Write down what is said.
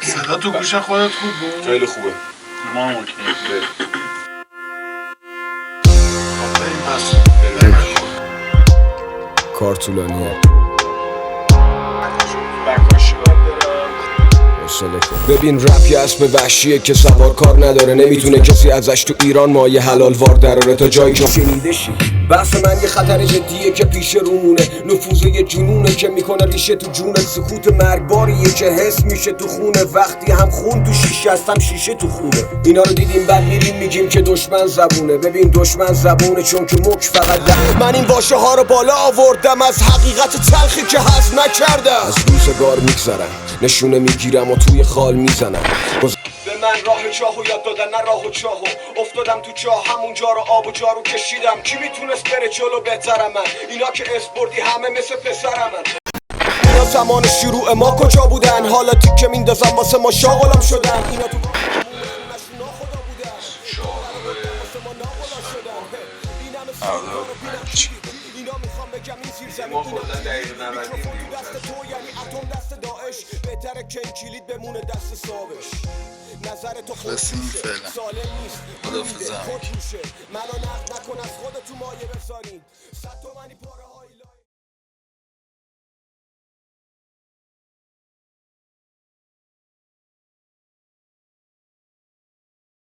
صدا تو گوش خودت خوب بود؟ خیلی خوبه. ما اوکی. کار طولانیه. ببین رپ یه اسب وحشیه که سوار کار نداره، نمیتونه کسی ازش تو ایران مایه حلال وار دراره تا جایی که شنیده شی. بحث من یه خطر جدیه که پیش رونه، نفوذ یه جنونه که میکنه ریشه تو جونه، سکوت مرگباریه که حس میشه تو خونه، وقتی هم خون تو شیشه هستم شیشه تو خونه. اینا رو دیدیم بعد میریم میگیم که دشمن زبونه. ببین دشمن زبونه چون که مک فقط من این واژه ها رو بالا آوردم، از حقیقت تلخی که هضم نکردم، از روزگار میگذرم نشونه میگیرم و توی خال میزنم. به من راه چاهو یاد دادن نه راه و چاهو، افتادم تو چاه همونجا رو آب و جارو کشیدم. کی میتونست بره جلو بهترم من؟ اینا که اسپوردی همه مثل پسرم من. اینا زمان شروع ما کجا بودن؟ حالا تیکه میندازم واسه ما شاغلم شدن. اینا تو اینا میخوام بگم این زیر زمین میکروفون تو دست تو یعنی اتم دست داعش، بهتره که این کلید بمونه دست صابش. نظر تو خودشه سالم نیست خدافظ منو نقد نکن از خودتو مایه بذارین 100 تومنی پاره